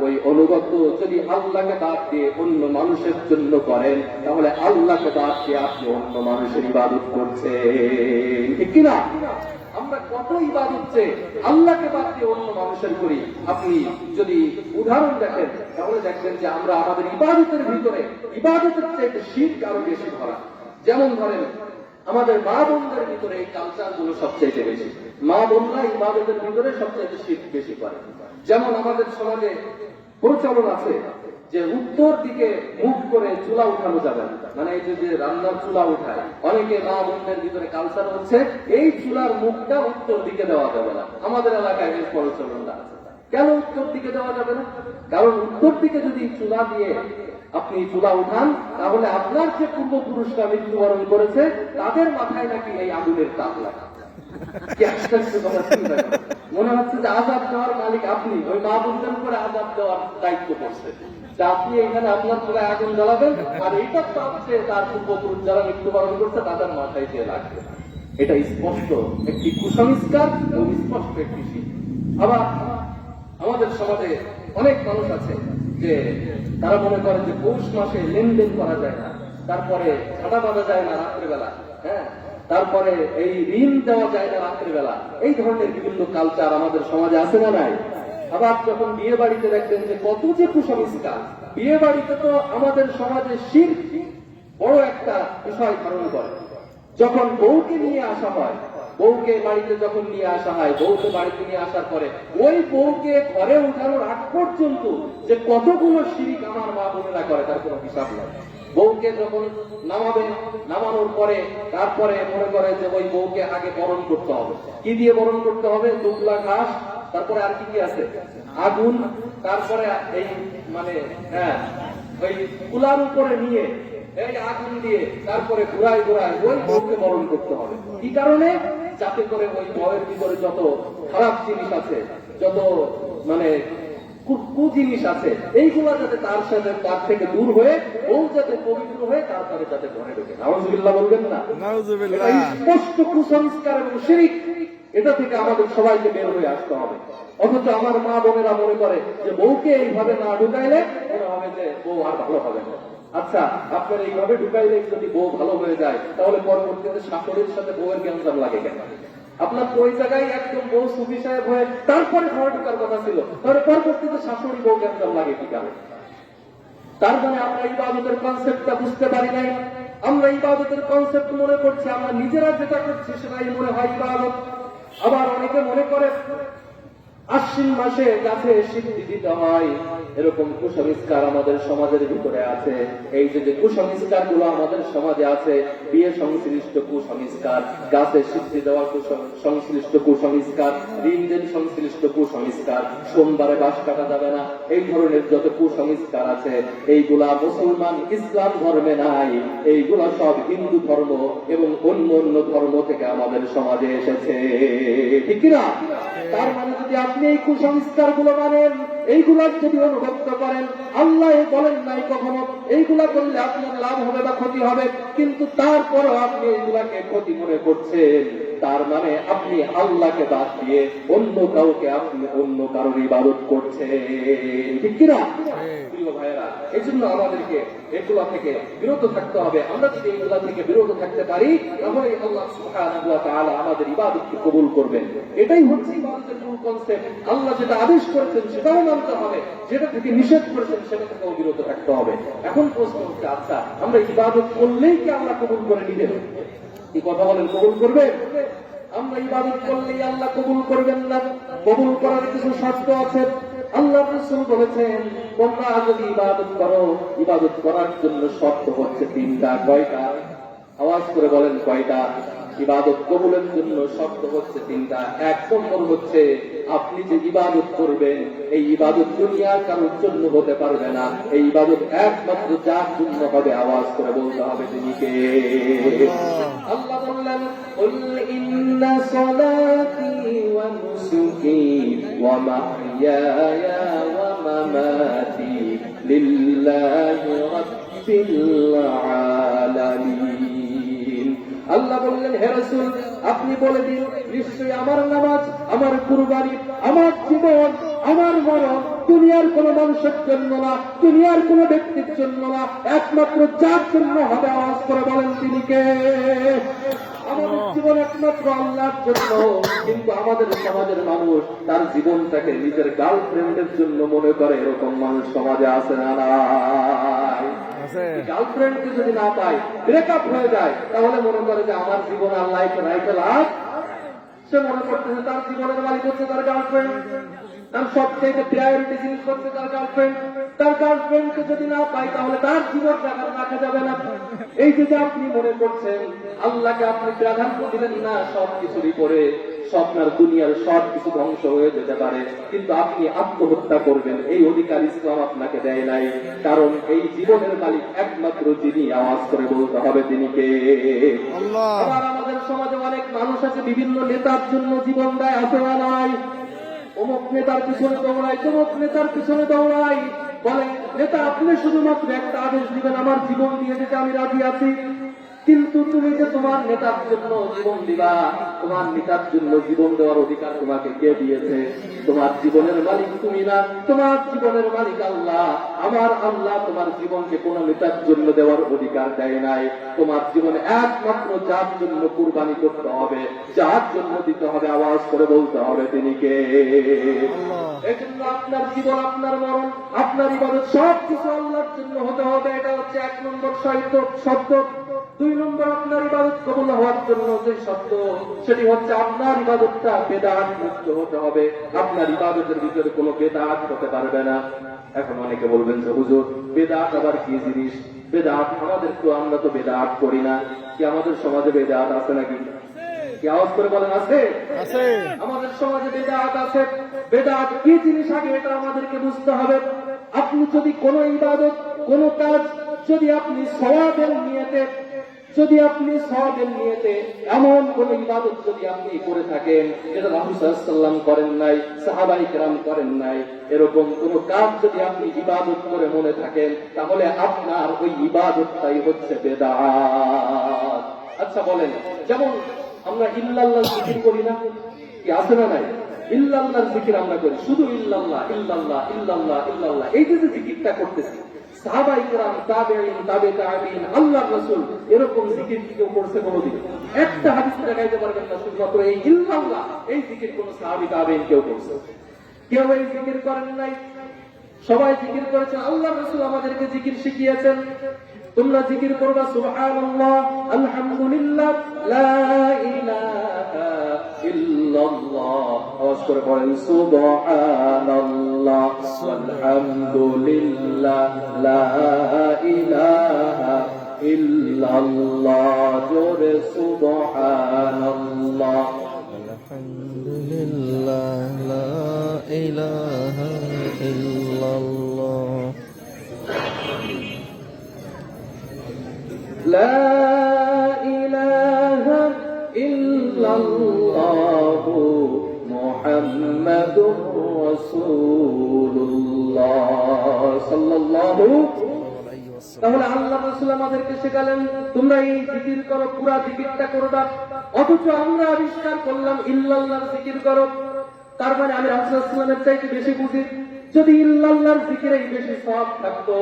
ওই অনুগত্য যদি আল্লাহকে বাদ দিয়ে অন্য মানুষের জন্য করেন, তাহলে আল্লাহকে বাদ দিয়ে আপনি অন্য মানুষের ইবাদত করছেন, ঠিক কিনা? আমরা কত ইবাদত যে আল্লাহকে বাদ দিয়ে অন্য মানুষের করি। আপনি যদি উদাহরণ দেখেন তাহলে দেখবেন যে আমরা আমাদের ইবাদতের ভিতরে ইবাদতের চাইতে শিরক আরো বেশি ধরা। যেমন ধরেন আমাদের মা বোনদের ভিতরে এই কালচার গুলো সবচেয়ে বেশি, মা বোনরা ইবাদতের ভিতরে সবচেয়ে শিরক বেশি করে। যেমন আমাদের সমাজে প্রচলন আছে যে উত্তর দিকে মুখ করে চুলা উঠানো যাবে না, মানে এই যে রান্নার চুলা উঠায়, অনেকে মা বোনদের ভিতরে কালচার হচ্ছে এই চুলার মুখটা উত্তর দিকে দেওয়া যাবে না। আমাদের এলাকায় এই প্রচলনটা আছে। কেন উত্তর দিকে দেওয়া যাবে না? কারণ উত্তর দিকে যদি চুলা দিয়ে আপনি চুলা উঠান, তাহলে আপনার যে পূর্বপুরুষরা মৃত্যুবরণ করেছে তাদের মাথায় নাকি এই আগুনের তাপ লাগে। মনে হচ্ছে যে আযাব দেওয়ার মালিক আপনি, ওই মা বোনদের উপরে আযাব দেওয়ার দায়িত্ব করছে, যে আপনি এখানে আপনার চুলায় আগুন জ্বালাবেন, আর এইটা তো হচ্ছে তার পূর্বপুরুষ যারা মৃত্যুবরণ করছে তাদের মাথায় দিয়ে লাগবে। এটা স্পষ্ট একটি কুসংস্কার এবং স্পষ্ট একটি শিরক। আবার আমাদের সমাজে অনেক মানুষ আছে যে তারা মনে করে যে পৌষ মাসে লেনদেন করা যায় না, তারপরে ছাতা বাঁধা যায় না রাত্রিবেলা, হ্যাঁ, তারপরে এই ঋণ দেওয়া যায় না রাত্রিবেলা। এই ধরনের বিভিন্ন কালচার আমাদের সমাজে আছে না নাই? আবার যখন বিয়ে বাড়িতে দেখবেন যে কত যে কুসংস্কার, বিয়ে বাড়িতে তো আমাদের সমাজে শিরক বড় একটা বিষয় ধারণ করে। যখন বউকে নিয়ে আসা হয়, বউকে বাড়িতে যখন নিয়ে আসা হয়, বউকে বাড়িতে নিয়ে আসার পরে ওই বউকে ঘরে উঠানোর আগ পর্যন্ত যে কতগুলো শিরক আমার মা বোনেরা করে তার কোনো হিসাব নেই। বউকে যখন নামাবে, নামানোর পরে তারপরে মনে করে যে ওই বউকে আগে বরণ করতে হবে। কি দিয়ে বরণ করতে হবে? দুবলা ঘাস, তারপরে আর কি কি আছে, আগুন, তারপরে এই মানে হ্যাঁ ওই কুলার উপরে নিয়ে এই আগুন দিয়ে তারপরে ঘুরায় ঘুরায় ওই বউকে বরণ করতে হবে। কি কারণে? যাতে করে ওই বউয়ের ভিতরে যত খারাপ জিনিস আছে, যত মানে কুজিনিস আছে, এইগুলা যাতে তার সাথে তার থেকে দূর হয়ে বউ যাতে পবিত্র হয়ে তারপরে যাতে ঘরে ঢোকে। নাউযুবিল্লাহ বলবেন না? নাউযুবিল্লাহ। স্পষ্ট কুসংস্কার এবং শিরক, এটা থেকে আমাদের সবাইকে বের হয়ে আসতে হবে। অথচ আমার মা বোনেরা মনে করে যে বউকে এইভাবে না ঢুকাইলে মনে হবে যে বউ আর ভালো হবে না। আচ্ছা, আপনার এইভাবে ঢুকাইলে যদি বউ ভালো হয়ে যায়, তাহলে পরবর্তীতে শাশুড়ির সাথে বউয়ের গ্যাঞ্জাম লাগে কেন? আপনার ওই জায়গায় একদম বউ সুফি সাহেব হয়ে তারপরে ঘরে ঢোকার কথা ছিল, তাহলে পরবর্তীতে শাশুড়ি বউ গ্যাঞ্জাম লাগে কি কারণে? তার মানে আমরা ইবাদতের কনসেপ্টটা বুঝতে পারি নাই। আমরা ইবাদতের কনসেপ্ট মনে করছি আমরা নিজেরা যেটা করছি সেটাই মনে হয় ইবাদত। আবার অনেকে মনে করে আশ্বিন মাসে গাছে সিদ্ধি দিতে হয়, এরকম কুসংস্কার আমাদের সমাজের ভিতরে আছে। এই যে কুসংস্কার গুলো আমাদের সমাজে আছে, বিয়ে সংশ্লিষ্ট কুসংস্কার, গাছে সিদ্ধি দেওয়া সংশ্লিষ্ট কুসংস্কার, ঋণ সংশ্লিষ্ট কুসংস্কার, সোমবারে বাস কাটা যাবে না, এই ধরনের যত কুসংস্কার আছে এইগুলা মুসলমান ইসলাম ধর্মে নাই, এইগুলা সব হিন্দু ধর্ম এবং অন্য অন্য ধর্ম থেকে আমাদের সমাজে এসেছে, ঠিক কিনা? তার মানে যদি আপনি এই কুসংস্কার গুলো মানেন, এইগুলার যদি অনুভক্ত করেন, আল্লাহ বলেন নাই কখনো এইগুলা করলে আপনার লাভ হবে বা ক্ষতি হবে, কিন্তু তারপরও আপনি এইগুলাকে ক্ষতি মনে করছেন, তার মানে আপনি আল্লাহকে বাদ দিয়ে অন্য কাউকে আপনি অন্য কারোর ইবাদত করছেন, ঠিক কিনা? প্রিয় ভাইয়েরা, এই জন্য আমাদেরকে এগুলা থেকে বিরত থাকতে হবে। আমরা যদি এগুলা থেকে বিরত থাকতে পারি, তাহলে আল্লাহ সুবহানাহু ওয়া তাআলা আমাদের ইবাদতকে কবুল করবেন। এটাই হচ্ছে ইবাদতের মূল কনসেপ্ট। আল্লাহ যেটা আদেশ করেছেন সেটাও মানতে হবে, যেটা থেকে নিষেধ করেছেন সেটা থেকেও বিরত থাকতে হবে। এখন প্রশ্ন হচ্ছে, আচ্ছা আমরা ইবাদত করলেই কি আল্লাহ কবুল করে নিবেন? কি কথা বলেন, কবুল করবেন? আমরা ইবাদত করলেই আল্লাহ কবুল করবেন না, কবুল করার কিছু শর্ত আছে। আল্লাহ রাসূল বলেছেন, তোমরা যদি ইবাদত করো, ইবাদত করার জন্য শর্ত হচ্ছে তিনটা। কয়টা? আওয়াজ করে বলেন কয়টা? ইবাদত কবুলের জন্য শর্ত হচ্ছে তিনটা। এক নম্বর হচ্ছে, আপনি যে ইবাদত করবেন এই ইবাদত দুনিয়ার কারোর জন্য হতে পারবে না, এই ইবাদত একমাত্র যার জন্য হবে, আওয়াজ করে বলতে হবে তিনি কে। আল্লাহ বললেন, কুল ইন্না সলাতি ওয়া নুসুকি ওয়া মাহইয়ায়া ওয়া মামাতি লিল্লাহি রাব্বিল আলামিন। আল্লাহ বললেন, হে রাসূল আপনি বলে দিন, নিশ্চয়ই আমার নামাজ, আমার কুরবানি, আমার জীবন, আমার মরণ দুনিয়ার কোন মানুষের জন্য না, দুনিয়ার কোন ব্যক্তির জন্য না, একমাত্র যার জন্য হবে, আওয়াজ করে বলেন তিনি কে। আমাদের জীবন একমাত্র আল্লাহর জন্য, কিন্তু আমাদের সমাজের মানুষ তার জীবনটাকে নিজের গার্লফ্রেন্ডের জন্য মনে করে, এরকম মানুষ সমাজে আছে না নাই? গার্লফ্রেন্ডকে যদি না পায়, ব্রেকআপ হয়ে যায়, তাহলে মনে করে যে আমার জীবন আল্লাহ রাইতে লাভ। সে মনে করতেছে তার জীবনের মালিক হচ্ছে তার গার্লফ্রেন্ড, তার সবচেয়ে প্রায়োরিটি জিনিস হচ্ছে তার গার্লফ্রেন্ড। তার গার্লফ্রেন্ডকে যদি না পায়, তাহলে তার জীবন রাখা যাবে না। এই যে আপনি মনে করছেন আল্লাহকে আপনি প্রাধান্য দিলেন না সবকিছুরই পরে, স্বপ্নার দুনিয়ার সব কিছু ধ্বংস হয়ে যেতে পারে, কিন্তু আপনি আত্মহত্যা করবেন এই অধিকার ইসলাম আপনাকে দেয় নাই। কারণ এই জীবনের মালিক একমাত্র যিনি, আওয়াজ করে বলতে হবে তিনি কে। আবার আমাদের সমাজে অনেক মানুষ আছে বিভিন্ন নেতার জন্য জীবন দেয়, আছে না নাই? অমুক নেতার পিছনে দৌড়ায়, তমুক নেতার পিছনে দৌড়ায়, বলে নেতা আপনি শুধুমাত্র একটা আদেশ দিবেন, আমার জীবন দিয়ে দিতে আমি রাজি আছি। কিন্তু তুমি যে তোমার নেতার জন্য জীবন দিবা, তোমার নেতার জন্য জীবন দেওয়ার অধিকার তোমাকে কে দিয়েছে? তোমার জীবনের মালিক তুমি না, তোমার জীবনের মালিক আল্লাহ। আমার আল্লাহ তোমার জীবনকে কোন নেতার জন্য দেওয়ার অধিকার দেয় নাই। তোমার জীবনে একমাত্র যার জন্য কুরবানি করতে হবে, যার জন্য দিতে হবে, আওয়াজ করে বলতে হবে তিনি কে। এজন্য আপনার জীবন, আপনার মরণ, আপনার ইবাদত সবকিছু আল্লাহর জন্য হতে হবে। এটা হচ্ছে এক নম্বর শর্ত। দুই নম্বর, আপনার ইবাদত কবুল হওয়ার জন্য যে শর্ত, সেটি হচ্ছে আপনার ইবাদতটা বেদাত মুক্ত হতে হবে। আপনার ইবাদতের ভিতরে কোনো বেদাত হতে পারবে না। এখন অনেকে বলবেন যে হুজুর বেদাত আবার কি জিনিস? বেদাত আমাদের তো, আমরা তো বেদাত করি না। কি আমাদের সমাজে বেদাত আছে নাকি? কি আওয়াজ করে বলেন আছে? আমাদের সমাজে বেদাত আছে। বেদাত কি জিনিস আগে এটা আমাদেরকে বুঝতে হবে। আপনি যদি কোন ইবাদত, কোন কাজ যদি আপনি সওয়াবের নিয়তে এমন কোন ইবাদত যদি আপনি করে থাকেন যেটা রাসূল সাল্লাল্লাহু আলাইহি ওয়াসাল্লাম করেন নাই, সাহাবায়ে কেরাম করেন নাই, এরকম কোন কাজ যদি আপনি ইবাদত করে মনে থাকেন, তাহলে আপনার ওই ইবাদতটাই হচ্ছে বেদাত। আচ্ছা বলেন, যেমন আমরা ইল্লাল্লাহ জিকির করি না, কি আছে না নাই? ইল্লাল্লাহর জিকির আমরা করি, শুধু ইল্লাল্লাহ ইল্লাল্লাহ ইল্লাল্লাহ ইল্লাল্লাহ, এই যে জিকিরটা করতেছি, সাহাবায়ে কেরাম, তাবেঈন, তাবে তাবেঈন, আল্লাহর রাসূল এরকম জিকির কেউ করছে কোনদিন? একটা হাদিস দেখাইতে পারবেন না শুধুমাত্র এই ইল্লাল্লাহ, এই জিকির কোন সাহাবী তাবেঈন কেউ করছে? কেউ এই জিকির করেন নাই। সবাই জিকির করেছেন, আল্লাহর রাসূল আমাদেরকে জিকির শিখিয়েছেন। তোমরা জিকির করবা সুবহানাল্লাহ, আলহামদুলিল্লাহ, লা ইলাহা ইল্লাল্লাহ, করে পড়েন সুবহানাল্লাহ আলহামদুলিল্লাহ লা ইলাহা ইল্লাল্লাহ জোরে সুবহানাল্লাহ আলহামদুলিল্লাহ লা ইলাহা ইল্লাল্লাহ লা ইলাহা ইল্লাল্লাহ মুহাম্মাদুর রাসূলুল্লাহ সাল্লাল্লাহু। তাহলে আল্লাহ রাসূল আমাদেরকে শেখালেন তোমরা এই জিকির করো, পুরা জিকিরটা করবা। অথচ আমরা আবিষ্কার করলাম ইল্লাল্লাহর জিকির করো, তার মানে আমি রাসূল সাল্লাল্লাহু আলাইহি ওয়াসাল্লামের চাইতে বেশি বুঝি। যদি ইল্লাল্লাহর জিকিরেই বেশি সওয়াব থাকতো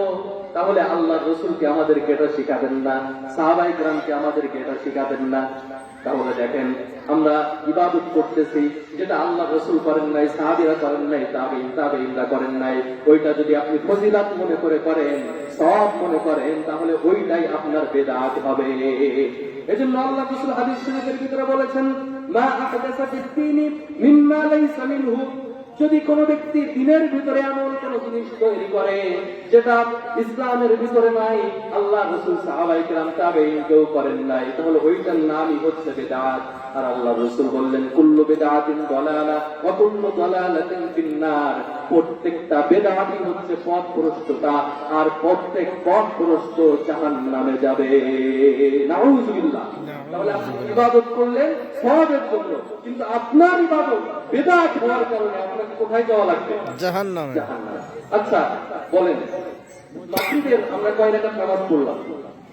তাহলে আল্লাহর রাসূলকে আমাদেরকে এটা শিখাবেন না, সাহাবায়ে কেরামকে আমাদেরকে এটা শিখাবেন না। তাহলে দেখেন আমরা ইবাদত করতেছি যেটা আল্লাহ রাসূল করেন নাই, সাহাবীরা করেন নাই, তাবেঈনরা করেন নাই, ওইটা যদি আপনি ফজিলত মনে করে করেন, সওয়াব মনে করেন, তাহলে ওইটাই আপনার বিদআত হবে। এজন্য আল্লাহ রাসূল হাদিস শরীফের ভিতরে বলেছেন মা আহদাসা ফিদ-দীনি মিম্মা লাইসা মিনহু, যদি কোনো ব্যক্তি দ্বীনের ভিতরে এমন কোন জিনিস তৈরি করে যেটা ইসলামের ভিতরে নাই, আল্লাহ রাসূল সাহাবায়ে কেরাম তাবেঈন কেউ করেন নাই, তাহলে ওইটার নামই হচ্ছে বিদআত। আর আল্লাহ রাসূল বললেন কুল্লু বিদআতিন দালালা ওয়া কুল্লু দালালাতিন ফিন্নার, প্রত্যেকটা বিদআতই হচ্ছে পথভ্রষ্টতা, আর প্রত্যেক পথভ্রষ্ট জাহান্নামে যাবে। নাউযুবিল্লাহ। তাহলে আপনি ইবাদত করলেন সওয়াবের জন্য, কিন্তু আপনার ইবাদত বিদআত হওয়ার কারণে আপনাকে কোথায় যাওয়া লাগবে? জাহান্নামে। আচ্ছা বলেন, মাসজিদের আমরা কয় রাকাত নামাজ পড়লাম?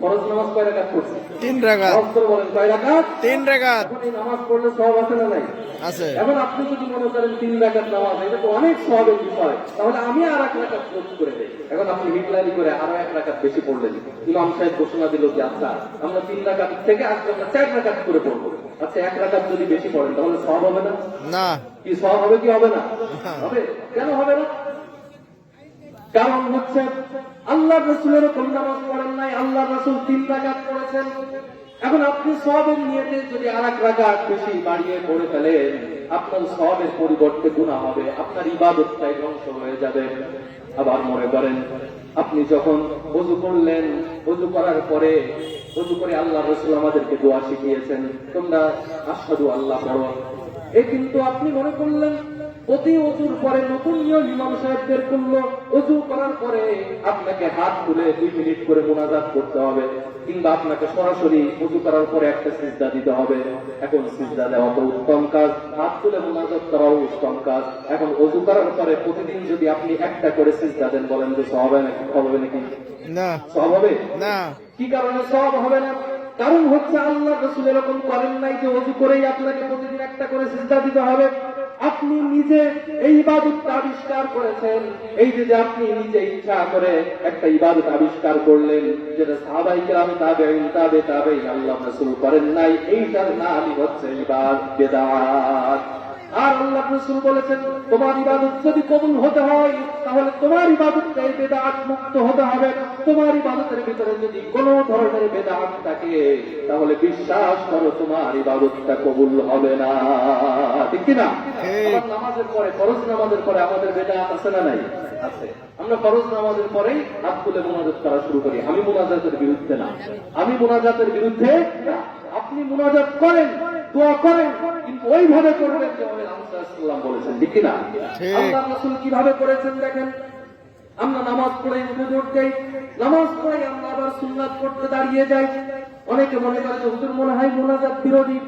ফরজ নামাজ কয় রাকাত পড়ছি? 3 রাকাত। বলেন কয় রাকাত? 3 রাকাত। আপনি নামাজ পড়লে সওয়াব আছে না নাই? আছে। এখন আপনি যদি মনে করেন 3 রাকাত নামাজ এটা তো অনেক সওয়াবের বিষয়, তাহলে আমি আর 1 রাকাত যোগ করে দেই। এখন আপনি হিটলারি করে আরো 1 রাকাত বেশি পড়লেন, ইমাম সাহেব ঘোষণা দিল যে আচ্ছা আমরা 3 রাকাত থেকে আজকে আমরা 4 রাকাত করে পড়বো। আচ্ছা 1 রাকাত যদি বেশি পড়েন তাহলে সওয়াব হবে না? না। কি সওয়াব হবে কি হবে না? হবে। কেন হবে না? কারণ হচ্ছে আল্লাহ রাসূলের কোন নামাজ পড়েন নাই, আল্লাহ রাসূল 3 রাকাত পড়েছেন। এখন আপনি সওয়াবের নিয়তে যদি আরেক রাকাত বেশি বাড়িয়ে পড়ে ফেলেন, আপনার সওয়াবের পরিবর্তে গুনাহ হবে, আপনার ইবাদতটাই ধ্বংস হয়ে যাবে। আবার মনে করেন আপনি যখন ওযু করলেন, ওযু করার পরে ওযু করে আল্লাহ রাসূল আমাদেরকে দোয়া শিখিয়েছেন তোমরা আশহাদু আল্লাহ পড়ো, এই কিন্তু আপনি মনে করলেন প্রতি ওযুর পরে নতুন নিয়ম ইমাম সাহেবদের করলো, ওযু করার পরে আপনাকে হাত তুলে 2 মিনিট করে মুনাজাত করতে হবে, কিংবা আপনাকে সরাসরি ওযু করার পরে একটা সিজদা দিতে হবে। এখন সিজদা দেওয়া তো উত্তম কাজ, হাত তুলে মুনাজাত করাও উত্তম কাজ। এখন ওযু করার পরে প্রতিদিন যদি আপনি একটা করে সিজদা দেন, বলেন যে সওয়াব হবে নাকি? না। সওয়াব হবে না। কি কারণে সওয়াব হবে না? কারণ হচ্ছে আল্লাহ রাসূল এরকম করেন নাই যে ওযু করেই আপনাকে প্রতিদিন একটা করে সিজদা দিতে হবে। আপনি নিজে এই ইবাদতটা আবিষ্কার করেছেন, এই যে আপনি নিজে ইচ্ছা করে একটা ইবাদত আবিষ্কার করলেন যেটা সাহাবায়ে কেরাম তাবেঈন আল্লাহ রাসূল করেন নাই, এইটার নামই হচ্ছে বিদআত। আর আল্লাহ রাসূল বলেছেন তোমার ইবাদত যদি কবুল হতে হয় তাহলে তোমার ইবাদতটাই বিদআত মুক্ত হতে হবে। তোমার ইবাদতের ভিতরে যদি কোনো ধরনের বিদআত থাকে তাহলে বিশ্বাস করো তোমার ইবাদতটা কবুল হবে না, ঠিক কি না? আবার নামাজের পরে, ফরজ নামাজের পরে আমাদের বিদআত আছে না নাই? আছে। আমরা ফরজ নামাজের পরেই হাত তুলে মুনাজাত করা শুরু করি। আমি মুনাজাতের বিরুদ্ধে না, আমি মুনাজাতের বিরুদ্ধে না। আপনি মুনাজাত করেন, দোয়া করেন, কিন্তু ওইভাবে করবেন যেভাবে রাসূল সাল্লাল্লাহু আলাইহি ওয়াসাল্লাম বলেছেন, ঠিক কি না? আল্লাহ রাসূল কিভাবে করেছেন দেখেন। আমরা নামাজ পড়ে হুজুর দেই, নামাজ পড়ে আমরা আবার সুন্নাত পড়তে দাঁড়িয়ে যাই। অনেকে মনে করে হুজুর মনে হয় মুনাজাত বিরোধী,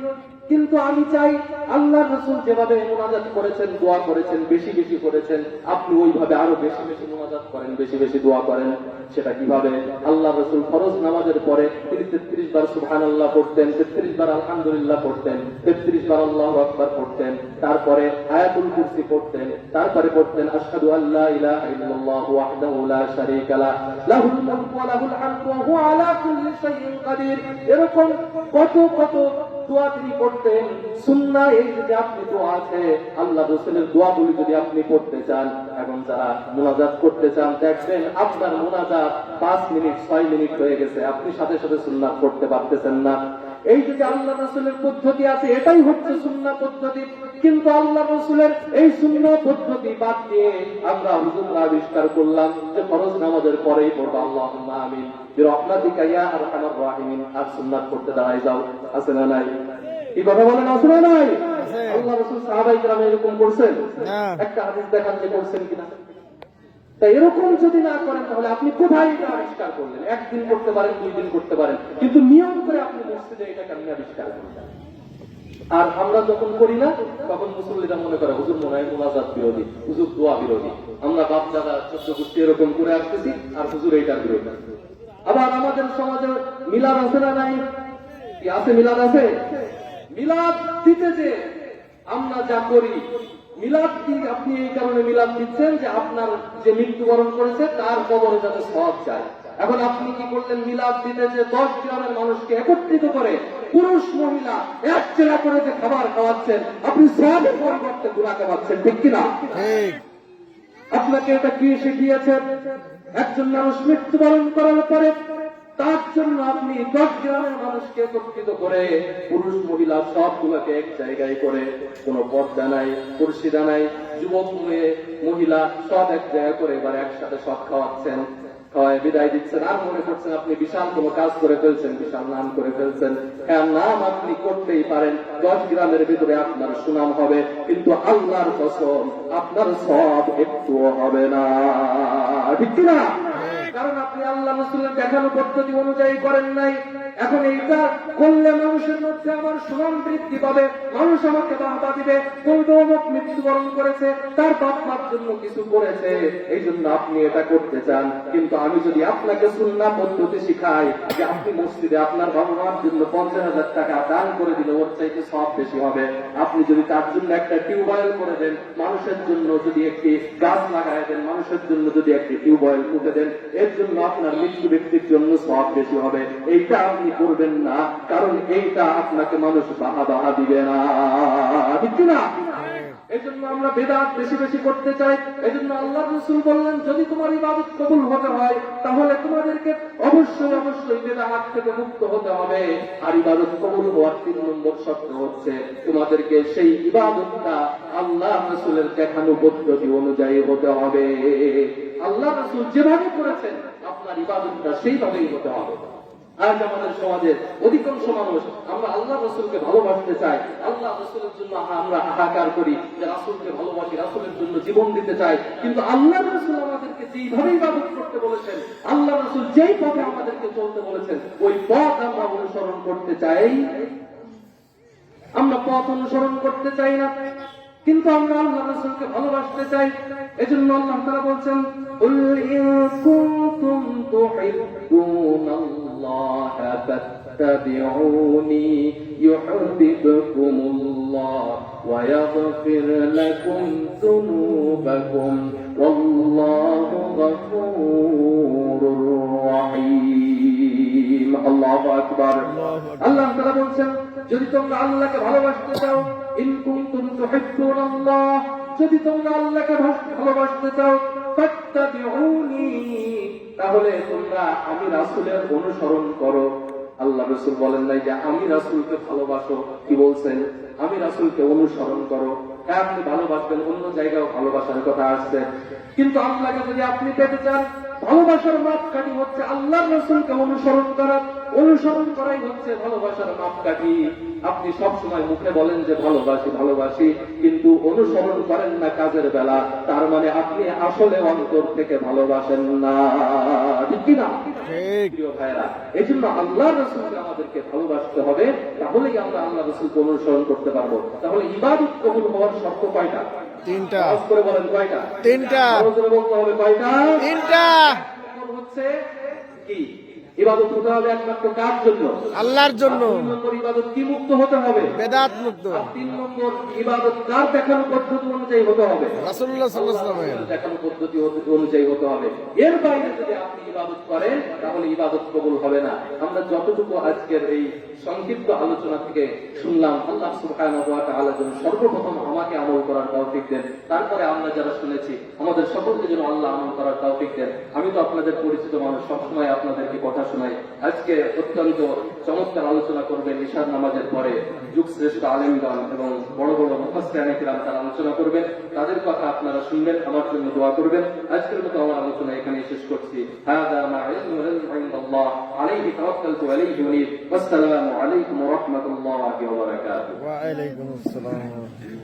কিন্তু আমি চাই আল্লাহ রাসূল যেভাবে মুনাজাত করেছেন, দোয়া করেছেন, বেশি বেশি করেছেন, আপনি ওইভাবে আরো বেশি বেশি মুনাজাত করেন, বেশি বেশি দোয়া করেন। সেটা কিভাবে? আল্লাহ রাসূল ফরজ নামাজের পরে তিনি 33 বার সুবহানাল্লাহ পড়তেন, 33 বার আলহামদুলিল্লাহ পড়তেন, 33 বার আল্লাহু আকবার পড়তেন, তারপরে আয়াতুল কুরসি পড়তেন, তারপরে পড়তেন আশহাদু আল্লা ইলাহা ইল্লাল্লাহু ওয়াহদাহু লা শারীকা লাহু লাহুল মুলকু ওয়া লাহুল হামদু ওয়া হুয়া আলা কুল্লি শাইইন কাদির। এরকম কত কত দোয়া তিনি পড়তেন। সুন্নাহ এই যে আপনি দোয়া আছে, আল্লাহ রাসূলের দোয়াগুলি যদি আপনি পড়তে চান, এখন যারা মুনাজাত করতে চান দেখবেন আপনার মুনাজাত 5 মিনিট 6 মিনিট হয়ে গেছে, আপনি সাথে সাথে সুন্নাহ পড়তে পারতেছেন না। এই যে আল্লাহ রাসূলের পদ্ধতি আছে এটাই হচ্ছে সুন্নাহ পদ্ধতি, কিন্তু আল্লাহ রাসূলের এই সুন্নাহ পদ্ধতি বাদ দিয়ে আমরা হুজুররা আবিষ্কার করলাম যে ফরজ নামাজের পরেই পড়বো আল্লাহুম্মা আমিন বিরহমাতিকা ইয়া আরহামার রাহিমিন, আর সুন্নাত পড়তে দাঁড়ায় যাও। আছে না নাই? কি কথা বলেন, আছে না নাই? আল্লাহ রাসূল সাহাবায়ে কেরাম এরকম করছেন? একটা হাদিস দেখান যে করছেন কিনা। তাই এরকম যদি না করেন তাহলে আপনি কোথায় এটা আবিষ্কার করলেন? একদিন করতে পারেন, 2 দিন করতে পারেন, কিন্তু নিয়ম করে আপনি মসজিদে এটা কেমন আবিষ্কার করলেন? আর আমরা যখন করি না তখন মুসল্লিরা মনে করে হুজুর মনে হয় মুনাজাত বিরোধী, হুজুর দোয়া বিরোধী। আমরা বাপ দাদা 14 গোষ্ঠী এরকম করে আসতেছি আর হুজুর এইটার বিরোধী। আবার আমাদের সমাজে মিলাদ আছে না নাই? কি আছে? মিলাদ আছে। মিলাদ দিতে যে আমরা যা করি, মিলাদ কি আপনি এই কারণে মিলাদ দিচ্ছেন যে আপনার যে মৃত্যুবরণ করেছে তার কবরে যাতে সওয়াব যায়। এখন আপনি কি করলেন? মিলাদ দিতে যে 10 গ্রামের মানুষকে একত্রিত করে পুরুষ মহিলা এক চেলা করে যে খাবার খাওয়াচ্ছেন, আপনি সওয়াবের পরিবর্তে গুনাহ খাওয়াচ্ছেন, ঠিক কিনা? আপনাকে এটা কি শিখিয়েছেন? একজন মানুষ মৃত্যুবরণ করার পরে তার জন্য আপনি 10 গ্রামের মানুষকে একত্রিত করে পুরুষ মহিলা সবগুলোকে এক জায়গায় করে, কোনো পর্দা নাই, পর্দা নাই, যুবক মেয়ে মহিলা সব এক জায়গায় করে এবার একসাথে সব খাওয়াচ্ছেন, খাওয়ায় বিদায় দিচ্ছেন। আর মনে করছেন আপনি বিশাল কোনো কাজ করে ফেলছেন, বিশাল নাম করে ফেলছেন। হ্যাঁ, নাম আপনি করতেই পারেন, 10 গ্রামের ভিতরে আপনার সুনাম হবে, কিন্তু আল্লাহর কসম আপনার সব একটুও হবে না, ঠিক না? কারণ আপনি আল্লাহ রাসূলের দেখানো পদ্ধতি অনুযায়ী করেন নাই। এখন এইটা করলে মানুষের মধ্যে আমার সুনাম বৃদ্ধি পাবে, মানুষ আমাকে বাহবা দিবে, বলবে অমুক মৃত্যুবরণ করেছে, তার বাপ মার জন্য কিছু করেছে, এই জন্য আপনি এটা করতে চান। কিন্তু আমি যদি আপনাকে সুন্নাহ পদ্ধতি শিখাই যে আপনি মসজিদে আপনার বাবা মার জন্য 50,000 টাকা দান করে দিলে ওর চাইতে সব বেশি হবে। আপনি যদি তার জন্য একটা টিউবওয়েল করে দেন, মানুষের জন্য যদি একটি গাছ লাগাই দেন, মানুষের জন্য যদি একটি টিউবওয়েল পুঁতে দেন, এর জন্য আপনার মৃত্যু ব্যক্তির জন্য সব বেশি হবে। এইটা আপনি করবেন না, কারণ এইটা আপনাকে মানুষ বাহা দিবে না, ঠিক না? এই জন্য আমরা বেদাত বেশি বেশি করতে চাই। এই জন্য আল্লাহ রাসূল বললেন যদি তোমার ইবাদত কবুল হতে হয় তাহলে তোমাদেরকে অবশ্যই বেদাত থেকে মুক্ত হতে হবে। আর ইবাদত কবুল হওয়ার 3 নম্বর শর্ত হচ্ছে তোমাদেরকে সেই ইবাদতটা আল্লাহ রাসূলের দেখানো পদ্ধতি অনুযায়ী হতে হবে। আল্লাহ রাসূল যেভাবে করেছেন আপনার ইবাদতটা সেইভাবেই হতে হবে। আজ আমাদের সমাজের অধিকাংশ মানুষ আমরা আল্লাহ রাসূলকে ভালোবাসতে চাই, আল্লাহ রাসূলের জন্য আমরা হাহাকার করি যে রাসূলকে ভালোবাসি, রাসূলের জন্য জীবন দিতে চাই, কিন্তু আল্লাহ রাসূল আমাদেরকে যেইভাবে ইবাদত করতে বলেছেন, আল্লাহ রাসূল যেই পথে আমাদেরকে চলতে বলেছেন ওই পথ আমরা অনুসরণ করতে চাই। আমরা পথ অনুসরণ করতে চাই না, কিন্তু আমরা আল্লাহ রাসূলকে ভালোবাসতে চাই। এজন্য আল্লাহ তাআলা বলছেন কুল ইন কুনতুম তুহিব্বুনাল্লাহা ফাত্তাবিউনি ইউহিব্বুকুমুল্লাহ ওয়া ইয়াগফির লাকুম যুনুবাকুম ওয়াল্লাহু গফুরুর রহিম। আল্লাহু আকবার। আল্লাহ তাআলা বলছেন যদি তোমরা আল্লাহকে ভালোবাসতে চাও, ইন কুনতুম তুহিব্বুনাল্লাহ, যদি তোমরা আল্লাহকে ভালোবাসতে চাও, ফাত্তাবিউনি, তাহলে তোমরা আমি রাসূলের অনুসরণ করো। আল্লাহ রাসূল বলেন নাই যে আমি রাসূলকে ভালোবাসো, কি বলছেন? আমি রাসূলকে অনুসরণ করো। হ্যাঁ, আপনি ভালোবাসবেন, অন্য জায়গায় ভালোবাসার কথা আসছে, কিন্তু আল্লাহকে যদি আপনি পেতে চান, ভালোবাসার মাপকাঠি হচ্ছে আল্লাহর রাসূলকে অনুসরণ করাই হচ্ছে ভালোবাসার মাপকাঠি। আপনি সব সময় মুখে বলেন যে ভালোবাসি ভালোবাসি, কিন্তু অনুসরণ করেন না কাজের বেলা, তার মানে আপনি আসলে অন্তর থেকে ভালোবাসেন না, ঠিক কি না? প্রিয় ভাইরা, এই জন্য আল্লাহর রাসূলকে আমাদেরকে ভালোবাসতে হবে, তাহলেই আমরা আল্লাহর রাসূলকে অনুসরণ করতে পারবো। তাহলে ইবাদত কবুল হওয়ার শর্ত কয়টা? 3টা। করে বলেন কয়টা? 3টা। বলতে হবে কয়টা? 3টা। হচ্ছে কি? ইবাদত হতে হবে একমাত্র কার জন্য? আল্লাহর জন্য। 2 নম্বর ইবাদত কি মুক্ত হতে হবে? বেদাত মুক্ত। 3 নম্বর ইবাদত কার দেখানো পদ্ধতি অনুযায়ী হতে হবে? রাসূলুল্লাহ সাল্লাল্লাহু আলাইহি ওয়াসাল্লামের দেখানো পদ্ধতি অনুযায়ী হতে হবে। এর বাইরে যদি আপনি ইবাদত করেন তাহলে ইবাদত কবুল হবে না। আমরা যতটুকু আজকের এই সংক্ষিপ্ত আলোচনা থেকে শুনলাম, আল্লাহ সুবহানাহু ওয়া তাআলা যেন সর্বপ্রথম আমাকে আমল করার তৌফিক দেন, তারপরে আমরা যারা শুনেছি আমাদের সকলকে যেন আল্লাহ আমল করার তৌফিক দেন। আমি তো আপনাদের পরিচিত মানুষ, সবসময় আপনাদেরকে কথা শোনাই। আজকে অত্যন্ত চমৎকার আলোচনা করবেন ঈশার নামাজের পরে যুগশ্রেষ্ঠ আলেমগণ এবং বড় বড় মুফাসসিরিন কিরাম তারা আলোচনা করবেন। তাদের কথা আপনারা শুনবেন, আমার জন্য দোয়া করবেন। আজকের মতো আমার আলোচনা এখানেই শেষ করছি। হাদা মা ইলমু ইনদাল্লাহ আলাইহি তাওয়াক্কালতু ওয়া ইলাইহি উনীব। ওয়াসসালামু আলাইকুম ওয়া রাহমাতুল্লাহি ওয়া বারাকাতুহু। ওয়া আলাইকুম আসসালাম।